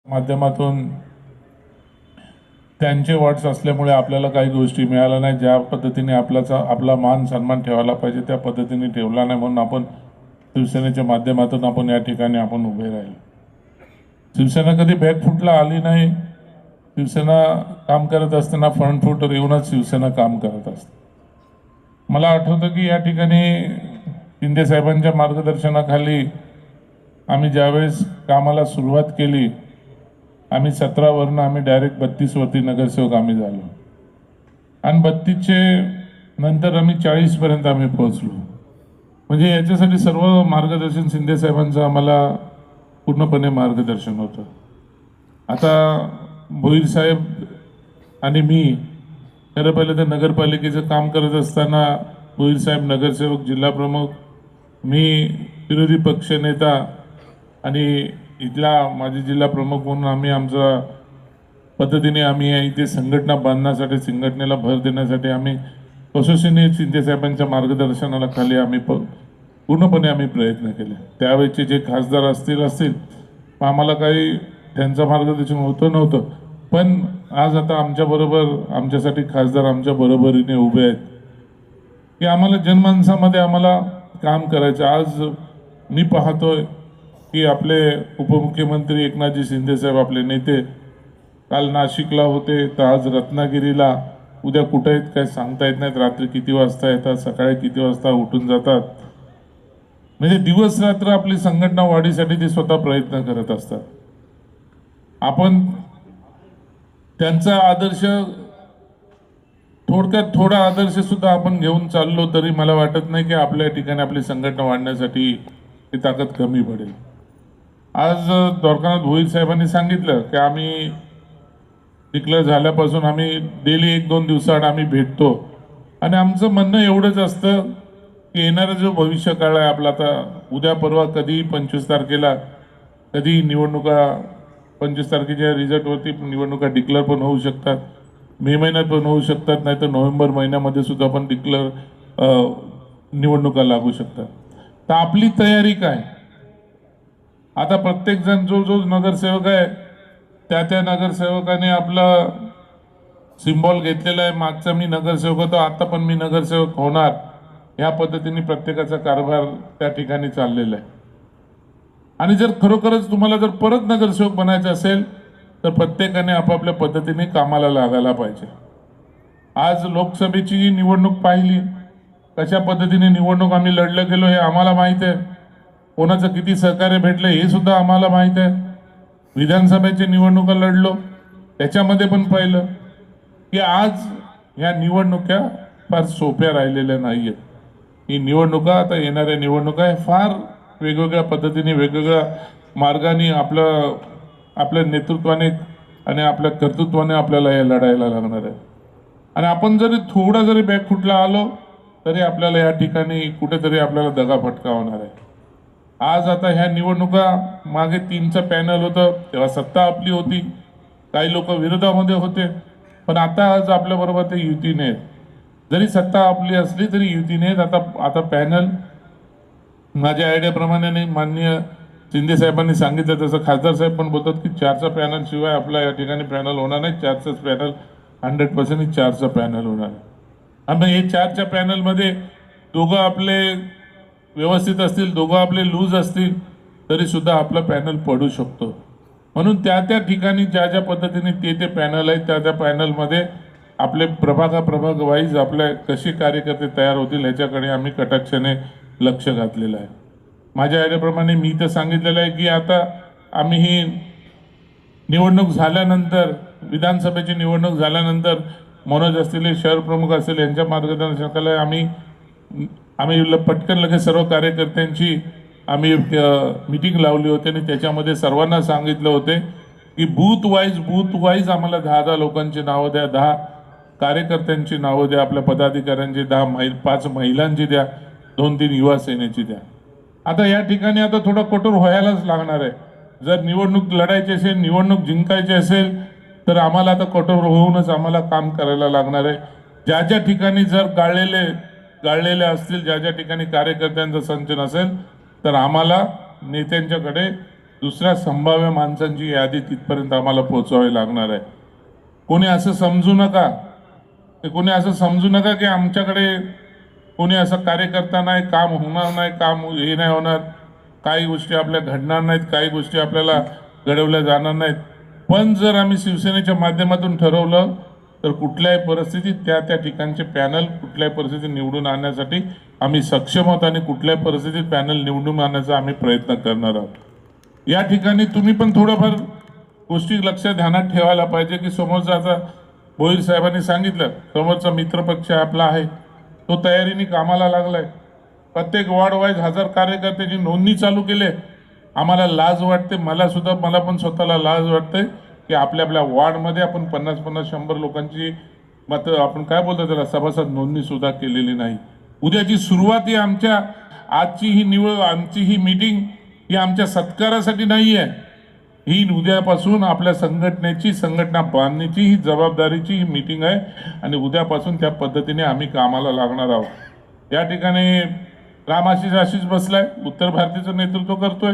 माध्यमातून त्यांचे वर्ड्स असल्यामुळे आपल्याला काही गोष्टी मिळाल्या नाही. ज्या पद्धतीने आपला मान सन्मान ठेवायला पाहिजे त्या पद्धतीने ठेवला नाही, म्हणून आपण शिवसेनेच्या माध्यमातून आपण या ठिकाणी आपण उभे राहिलो. शिवसेना कधी बॅकफुटला आली नाही. शिवसेना काम करत असताना फ्रंट फुटवर येऊनच शिवसेना काम करत असते. मला आठवतं की या ठिकाणी शिंदे साहेबांच्या मार्गदर्शनाखाली आम्ही ज्यावेळेस कामाला सुरुवात केली, आम्ही 17 वरून आम्ही डायरेक्ट 32 वरती नगरसेवक आम्ही झालो आणि 32चे नंतर आम्ही 40 पर्यंत आम्ही पोहोचलो. म्हणजे याच्यासाठी सर्व मार्गदर्शन शिंदे साहेबांचं आम्हाला पूर्णपणे मार्गदर्शन होतं. आता भोईर साहेब आणि मी खरं पाहिलं तर नगरपालिकेचं काम करत असताना भोईर साहेब नगरसेवक, जिल्हा प्रमुख, मी विरोधी पक्ष नेता आणि इथला माजी जिल्हा प्रमुख म्हणून आम्ही आमच्या पद्धतीने आम्ही इथे संघटना बांधण्यासाठी, संघटनेला भर देण्यासाठी आम्ही कसोशीने शिंदे साहेबांच्या मार्गदर्शनाला खाली आम्ही पूर्णपणे आम्ही प्रयत्न केले. त्यावेळेचे जे खासदार असतील आम्हाला काही त्यांचं मार्गदर्शन होतं नव्हतं, पण आज आता आमच्याबरोबर आमच्यासाठी खासदार आमच्या बरोबरीने उभे आहेत की आम्हाला जनमानसामध्ये आम्हाला काम करायचं. आज मी पाहतोय की आपले उपमुख्यमंत्री एकनाथजी शिंदे साहेब, आपले नेते, काल नाशिकला होते तर आज रत्नागिरीला, उद्या कुठे आहेत काय सांगता येत नाहीत. रात्री किती वाजता येतात, सकाळी किती वाजता उठून जातात. म्हणजे दिवस रात्र आपली संघटना वाढीसाठी ते स्वतः प्रयत्न करत असतात. आपण त्यांचा आदर्श, थोडक्यात थोडा आदर्श सुद्धा आपण घेऊन चाललो तरी मला वाटत नाही की आपल्या ठिकाणी आपली संघटना वाढण्यासाठी ती ताकद कमी पडेल. आज द्वारकानाथ भोईर साहेबांनी सांगितलं की आम्ही डिक्लेअर झाल्यापासून आम्ही डेली 1-2 दिवसाआड आम्ही भेटतो आणि आमचं म्हणणं एवढंच असतं की येणारा जो भविष्य काळ आहे आपला, आता उद्या परवा कधी 25 तारखेला कधी निवडणुका, 25 तारखेच्या रिझल्टवरती निवडणुका डिक्लेअर पण होऊ शकतात, मे महिन्यात पण होऊ शकतात, नाही तर नोव्हेंबर महिन्यामध्ये सुद्धा पण निवडणुका लागू शकतात. तर आपली तयारी काय? आता प्रत्येक जण जो नगरसेवक आहे त्या नगरसेवकाने आपला सिम्बॉल घेतलेला आहे. मागचा मी नगरसेवक होतो, आता पण मी नगरसेवक होणार, या पद्धतीने प्रत्येकाचा कारभार त्या ठिकाणी चाललेला आहे. आणि जर खरोखरच तुम्हाला जर परत नगरसेवक बनायचं असेल तर प्रत्येकाने आपापल्या पद्धतीने कामाला लागायला पाहिजे. आज लोकसभेची निवडणूक पाहिली, कशा पद्धतीने निवडणूक आम्ही लढलं गेलो हे आम्हाला माहित आहे. कोणाचं किती सहकार्य भेटलं हे सुद्धा आम्हाला माहित आहे. विधानसभेची निवडणुका लढलो त्याच्यामध्ये पण पाहिलं की आज या निवडणुका फार सोप्या राहिलेल्या नाहीयेत. ही निवडणुका, आता येणाऱ्या निवडणुका फार वेगवेगळ्या पद्धतीने, वेगवेगळ्या मार्गाने आपल्या नेतृत्वाने आणि आपल्या कर्तृत्वाने आपल्याला हे लढायला लागणार आहे. आणि आपण जरी थोडा जरी बॅकफुटला आलो तरी आपल्याला या ठिकाणी कुठेतरी आपल्याला दगाफटका होणार आहे. आज आता ह्या निवडणुका मागे 3चं पॅनल होतं, तेव्हा सत्ता आपली होती, काही लोक विरोधामध्ये होते, पण आता आज आपल्याबरोबर ते युतीने आहेत. जरी सत्ता आपली असली तरी युतीने आहेत. आता पॅनल माझ्या आयडियाप्रमाणे माननीय शिंदे साहेबांनी सांगितलं तसं खासदार साहेब पण बोलतात की 4चा पॅनल शिवाय आपल्या या ठिकाणी पॅनल होणार नाही. 4चंच पॅनल 100% 4चं पॅनल होणार आहे. आणि हे 4च्या पॅनलमध्ये दोघं आपले व्यवस्थित असतील, दोघं आपले लूज असतील तरी सुद्धा आपला पॅनल पडू शकतो. म्हणून त्या ठिकाणी ज्या पद्धतीने ते पॅनल आहेत त्या पॅनलमध्ये आपले प्रभाग वाईज आपल्या कसे कार्यकर्ते तयार होतील ह्याच्याकडे आम्ही कटाक्षाने लक्ष घातलेलं आहे. माझ्या आयडियाप्रमाणे मी तर सांगितलेलं आहे की आता आम्ही ही निवडणूक झाल्यानंतर, विधानसभेची निवडणूक झाल्यानंतर मनोज असतील, शहर प्रमुख असतील, यांच्या मार्गदर्शनाखाली आम्ही पटकन लगेच सर्व कार्यकर्त्यांची आम्ही मीटिंग लावली होती आणि त्याच्यामध्ये सर्वांना सांगितलं होते की बूथ वाईज आम्हाला 10 लोकांची नावं द्या, 10 कार्यकर्त्यांची नावं द्या, आपल्या पदाधिकाऱ्यांची 5 महिलांची द्या, 2-3 युवा सेनेची द्या. आता या ठिकाणी आता थोडं कठोर व्हायलाच लागणार आहे. जर निवडणूक लढायची असेल, निवडणूक जिंकायची असेल तर आम्हाला आता कठोर होऊनच आम्हाला काम करायला लागणार आहे. ज्या ठिकाणी जर गाळलेले असतील, ज्या ठिकाणी कार्यकर्त्यांचं संचलन असेल तर आम्हाला नेत्यांच्याकडे दुसऱ्या संभाव्य माणसांची यादी तिथपर्यंत आम्हाला पोहोचवावी लागणार आहे. कोणी असं समजू नका, कोणी असं समजू नका की आमच्याकडे कोणी असं कार्यकर्ता नाही, काम होणार नाही, काम हे नाही होणार, काही गोष्टी आपल्या घडणार नाहीत, काही गोष्टी आपल्याला घडवल्या जाणार नाहीत. पण जर आम्ही शिवसेनेच्या माध्यमातून ठरवलं तर कुठल्याही परिस्थितीत त्या ठिकाणचे पॅनल कुठल्याही परिस्थितीत निवडून आणण्यासाठी आम्ही सक्षम आहोत आणि कुठल्याही परिस्थितीत पॅनल निवडून आणण्याचा आम्ही प्रयत्न करणार आहोत. या ठिकाणी तुम्ही पण थोडंफार गोष्टी लक्षात ध्यानात ठेवायला पाहिजे की समोरचा, आता भोईर साहेबांनी सांगितलं, समोरचा मित्रपक्ष आपला आहे, तो तयारीने कामाला लागलाय. प्रत्येक वॉर्ड वाईज 1000 कार्यकर्त्याची नोंदणी चालू केले. आम्हाला लाज वाटते, मला पण स्वतःला लाज वाटते की आपल्या आपल्या वॉर्डमध्ये आपण 50-50, 100 लोकांची मत आपण काय बोलतो त्याला सभासद नोंदणी सुद्धा केलेली नाही. उद्याची सुरुवात ही आजची ही निवड, आमची ही मीटिंग ही आमच्या सत्कारासाठी नाही आहे. ही उद्यापासून आपल्या संघटना बांधण्याची ही जबाबदारीची ही मीटिंग आहे आणि उद्यापासून त्या पद्धतीने आम्ही कामाला लागणार आहोत. या ठिकाणी रामाशीष बसलाय, उत्तर भारतीचं नेतृत्व करतोय,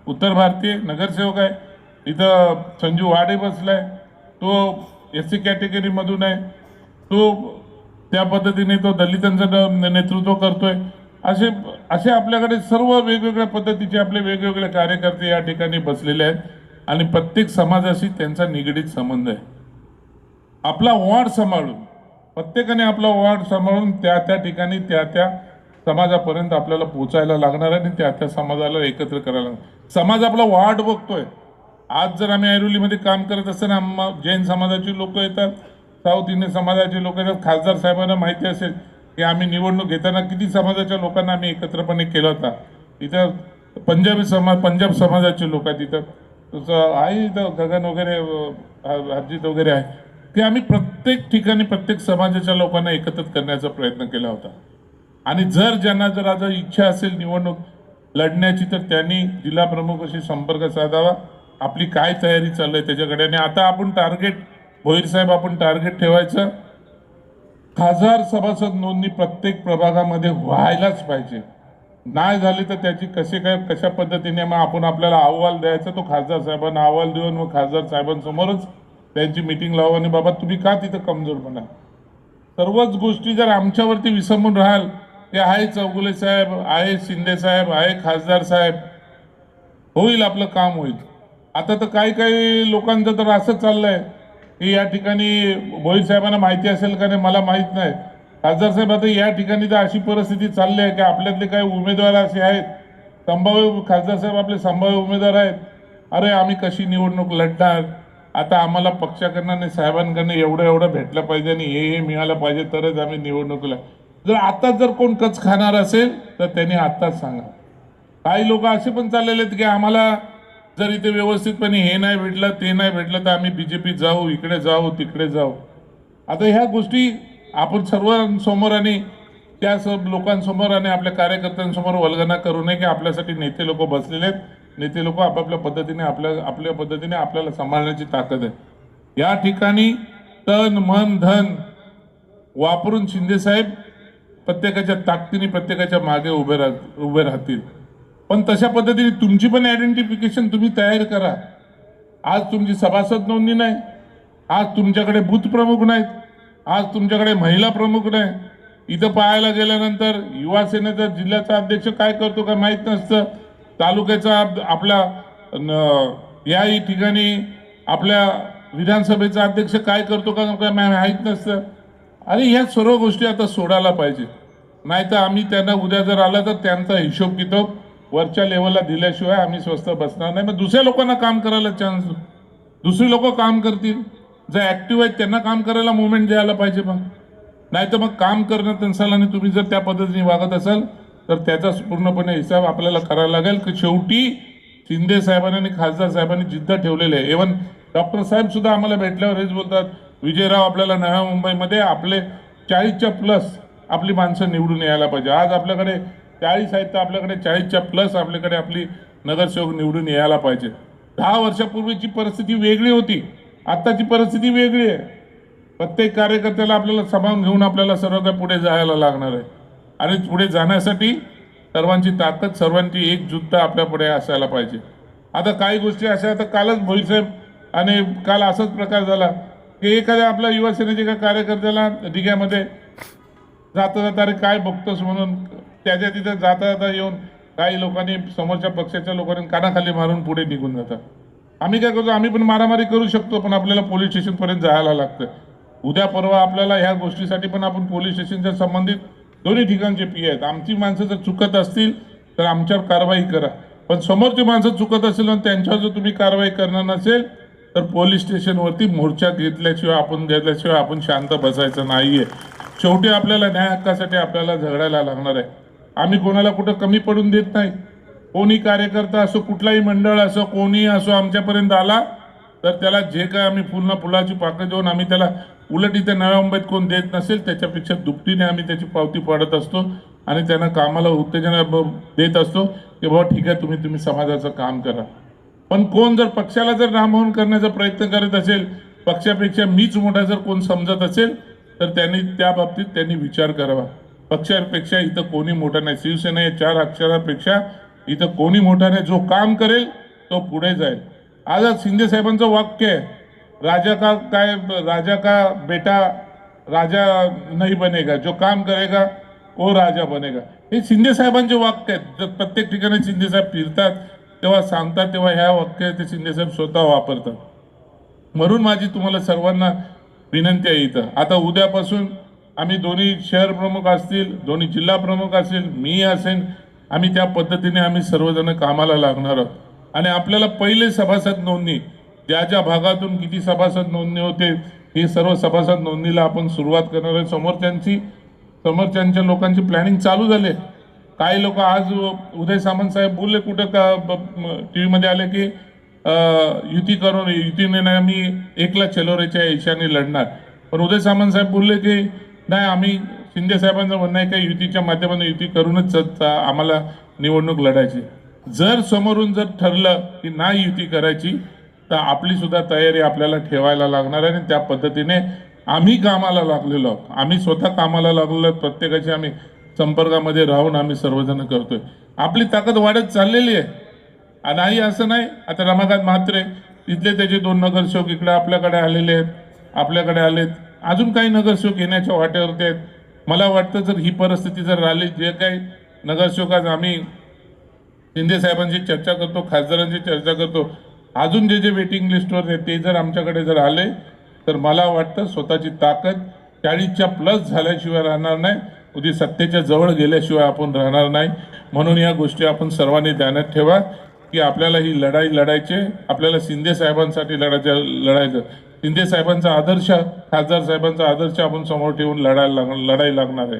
उत्तर भारतीय नगरसेवक आहे. इथं संजू वाडे बसलाय, तो SC कॅटेगरी मधून आहे, तो त्या पद्धतीने तो दलितांचं नेतृत्व करतोय. असे आपल्याकडे सर्व वेगवेगळ्या पद्धतीचे आपले वेगवेगळे कार्यकर्ते या ठिकाणी बसलेले आहेत आणि प्रत्येक समाजाशी त्यांचा निगडीत संबंध आहे. आपला वॉर्ड सांभाळून, प्रत्येकाने आपला वॉर्ड सांभाळून त्या ठिकाणी त्या समाजापर्यंत आपल्याला पोचायला लागणार आहे आणि त्या समाजाला एकत्र करायला लागणार. समाज आपला वाट बघतोय. आज जर आम्ही ऐरोलीमध्ये काम करत असताना जैन समाजाची लोक येतात, साऊथ इंडियन समाजाचे लोक येतात. खासदार साहेबांना माहिती असेल की आम्ही निवडणूक घेताना किती समाजाच्या लोकांना आम्ही एकत्रपणे केला होता. इथं पंजाब समाजाचे लोक आहेत, इथं आहे, इथं गगन वगैरे हरजीत वगैरे आहे, की आम्ही प्रत्येक ठिकाणी प्रत्येक समाजाच्या लोकांना एकत्रित करण्याचा प्रयत्न केला होता. आणि ज्यांना आज इच्छा असेल निवडणूक लढण्याची तर त्यांनी जिल्हा प्रमुखाशी संपर्क साधावा. आपली काय तयारी चालू आहे त्याच्याकडे. आणि आता आपण भोईर साहेब आपण टार्गेट ठेवायचं, 1000 सभासद नोंदणी प्रत्येक प्रभागामध्ये व्हायलाच पाहिजे. नाही झाली तर त्याची कशा पद्धतीने मग आपण आपल्याला अहवाल द्यायचा, तो खासदार साहेबांना अहवाल देऊन मग खासदार साहेबांसमोरच त्यांची मीटिंग लावू आणि बाबा तुम्ही का तिथं कमजोर बना. सर्वच गोष्टी जर आमच्यावरती विसंबून राहाल, ते आहे चौगुले साहेब, आहे शिंदे साहेब, आहे खासदार साहेब, होईल आपलं काम होईल. आता तर काही लोकांचं तर असं चाललंय की या ठिकाणी भोईर साहेबांना माहिती असेल का नाही मला माहित नाही. खासदार साहेब आता या ठिकाणी तर अशी परिस्थिती चालली आहे की आपल्यातले काही उमेदवार असे आहेत, संभाव्य खासदार साहेब आपले संभाव्य उमेदवार आहेत, अरे आम्ही कशी निवडणूक लढणार, आता आम्हाला पक्षाकडनं आणि साहेबांकडनं एवढं भेटलं पाहिजे आणि हे मिळालं पाहिजे तरच आम्ही निवडणुकीला. जर आता कोण कच खाणार असेल तर त्यांनी आत्ताच सांगा. काही लोक असे पण चाललेले आहेत की आम्हाला जर इथे व्यवस्थितपणे हे नाही भेटलं ते नाही भेटलं तर आम्ही BJP जाऊ, इकडे जाऊ, तिकडे जाऊ. आता ह्या गोष्टी आपण सर्वांसमोर आणि त्या लोकांसमोर आणि आपल्या कार्यकर्त्यांसमोर वल्गना करू नये की आपल्यासाठी नेते लोक बसलेले आहेत. नेते लोक आपापल्या पद्धतीने आपल्या पद्धतीने आपल्याला सांभाळण्याची ताकद आहे. या ठिकाणी तन मन धन वापरून शिंदे साहेब प्रत्येकाच्या ताकदीने प्रत्येकाच्या मागे उभे राहतील. पण तशा पद्धतीने तुमची पण आयडेंटिफिकेशन तुम्ही तयार करा. आज तुमची सभासद नोंदणी नाही, आज तुमच्याकडे बूथ प्रमुख नाहीत, आज तुमच्याकडे महिला प्रमुख नाही. इथं पाहायला गेल्यानंतर युवा सेनेचा जिल्ह्याचा अध्यक्ष काय करतो काय माहीत नसतं, तालुक्याचा आपल्या याही ठिकाणी आपल्या विधानसभेचा अध्यक्ष काय करतो का काय माहीत नसतं. अरे ह्या सर्व गोष्टी आता सोडायला पाहिजे. नाही तर आम्ही त्यांना उद्या जर आला तर त्यांचा हिशोब किताब वरच्या लेवलला दिल्याशिवाय आम्ही स्वस्त बसणार नाही. मग दुसऱ्या लोकांना काम करायला चान्स, दुसरी लोक काम करतील, जे ऍक्टिव्ह आहेत त्यांना काम करायला मुवमेंट द्यायला पाहिजे. मग नाही तर मग काम करण्यात नसाल आणि तुम्ही जर त्या पद्धतीने वागत असाल तर त्याचा पूर्णपणे हिसाब आपल्याला करायला लागेल. की शेवटी शिंदे साहेबांनी आणि खासदार साहेबांनी जिद्द ठेवलेले आहे. इव्हन डॉक्टर साहेब सुद्धा आम्हाला भेटल्यावर हेच बोलतात, विजयराव आपल्याला नव्या मुंबईमध्ये आपले 40च्या प्लस आपली माणसं निवडून यायला पाहिजे. आज आपल्याकडे 40 आहेत तर आपल्याकडे 40च्या प्लस आपल्याकडे आपली नगरसेवक निवडून यायला पाहिजे. 10 वर्षापूर्वीची परिस्थिती वेगळी होती, आत्ताची परिस्थिती वेगळी आहे. प्रत्येक कार्यकर्त्याला आपल्याला सामावून घेऊन आपल्याला सर्व काही पुढे जायला लागणार आहे. आणि पुढे जाण्यासाठी सर्वांची ताकद, सर्वांची एकजुटता आपल्या पुढे असायला पाहिजे. आता काही गोष्टी अशा, आता कालच भोईसाहेब आणि काल असाच प्रकार झाला की एखाद्या आपल्या युवा सेनेच्या एका कार्यकर्त्याला दिघ्यामध्ये जाता जाता अरे काय बघतोस म्हणून त्याच्या तिथे जाता जाता येऊन काही लोकांनी समोरच्या पक्षाच्या लोकांनी कानाखाली मारून पुढे निघून जातात. आम्ही काय करतो, आम्ही पण मारामारी करू शकतो, पण आपल्याला पोलीस स्टेशन पर्यंत जायला लागतं. उद्या परवा आपल्याला ह्या गोष्टीसाठी पण आपण पोलीस स्टेशनच्या संबंधित दोन्ही ठिकाणचे पी आहेत. आमची माणसं जर चुकत असतील तर आमच्यावर कारवाई करा, पण समोरची माणसं चुकत असेल आणि त्यांच्यावर जर तुम्ही कारवाई करणार नसेल तर पोलीस स्टेशनवरती मोर्चा घेतल्याशिवाय आपण शांत बसायचं नाहीये. शेवटी आपल्याला न्याय हक्कासाठी आपल्याला झगडायला लागणार आहे. आम्ही कोणाला कुठं कमी पडून देत नाही. कोणी कार्यकर्ता असो, कुठलाही मंडळ असो, कोणी असो आमच्यापर्यंत आला तर त्याला जे काय आम्ही फुलाची पाकळी देऊन आम्ही त्याला उलट इथे नव्या मुंबईत कोण देत नसेल त्याच्यापेक्षा दुपटीने आम्ही त्याची पावती पाडत असतो आणि त्यांना कामाला उत्तेजन देत असतो की बाबा ठीक आहे, तुम्ही समाजाचं काम करा. पण कोण जर पक्षाला जर नामोहन करण्याचा प्रयत्न करत असेल, पक्षापेक्षा मीच मोठा जर कोण समजत असेल तर त्यांनी त्या बाबतीत त्यांनी विचार करावा. पक्षापेक्षा इथं कोणी मोठा नाही. शिवसेना या 4 अक्षरापेक्षा इथं कोणी मोठा नाही. जो काम करेल तो पुढे जाईल. आज शिंदे साहेबांचं वाक्य आहे, राजा का बेटा राजा नहीं बनेगा, जो काम करेगा वो राजा बनेगा. हे शिंदे साहेबांचे वाक्य आहेत. जर प्रत्येक ठिकाणी शिंदे साहेब फिरतात तेव्हा सांगतात तेव्हा ह्या वाक्य ते शिंदे साहेब स्वतः वापरतात. म्हणून माझी तुम्हाला सर्वांना विनंती आहे, इथं आता उद्यापासून आम्ही दोन्ही शहर प्रमुख असतील, दोन्ही जिल्हा प्रमुख असतील, मी असेन, आम्ही त्या पद्धतीने आम्ही सर्वजण कामाला लागणार आहोत. आणि आपल्याला पहिले सभासद नोंदणी, ज्या ज्या भागातून किती सभासद नोंदणी होते हे सर्व सभासद नोंदणीला आपण सुरुवात करणार आहे. समोरच्यांच्या लोकांची प्लॅनिंग चालू झाले. काही लोक आज उदय सामंत साहेब बोलले कुठं का टीव्ही मध्ये आले की युतीने नाही, आम्ही एकला चलोरेच्या ईशाने लढणार. पण उदय सामंत साहेब बोलले की नाही, आम्ही शिंदे साहेबांचं म्हणणं आहे की युतीच्या माध्यमातून युती करूनच आम्हाला निवडणूक लढायची. जर समोरून जर ठरलं की नाही युती करायची तर आपली सुद्धा तयारी आपल्याला ठेवायला लागणार आहे. आणि त्या पद्धतीने आम्ही कामाला लागलेलो आहोत. आम्ही स्वतः कामाला लागलेलो, प्रत्येकाची आम्ही संपर्कामध्ये राहून आम्ही सर्वजण करतोय. आपली ताकद वाढत चाललेली आहे. नाही असं नाही, आता रमाकांत म्हात्रे तिथले त्याचे 2 नगरसेवक इकडे आपल्याकडे आलेत. अजून काही नगरसेवक येण्याच्या वाटेवरती आहेत. मला वाटतं जर ही परिस्थिती जर राहिली, जे काही नगरसेवक आज आम्ही शिंदे साहेबांची चर्चा करतो, खासदारांची चर्चा करतो, अजून जे वेटिंग लिस्टवर आहेत ते जर आमच्याकडे जर आले तर मला वाटतं स्वतःची ताकद 40च्या प्लस झाल्याशिवाय राहणार नाही, उद्या सत्तेच्या जवळ गेल्याशिवाय आपण राहणार नाही. म्हणून या गोष्टी आपण सर्वांनी ध्यानात ठेवा की आपल्याला ही लढाई लढायची, आपल्याला शिंदे साहेबांसाठी लढायचं. शिंदे साहेबांचा आदर्श, खासदार साहेबांचा आदर्श आपण समोर ठेवून लढाई लागणार आहे.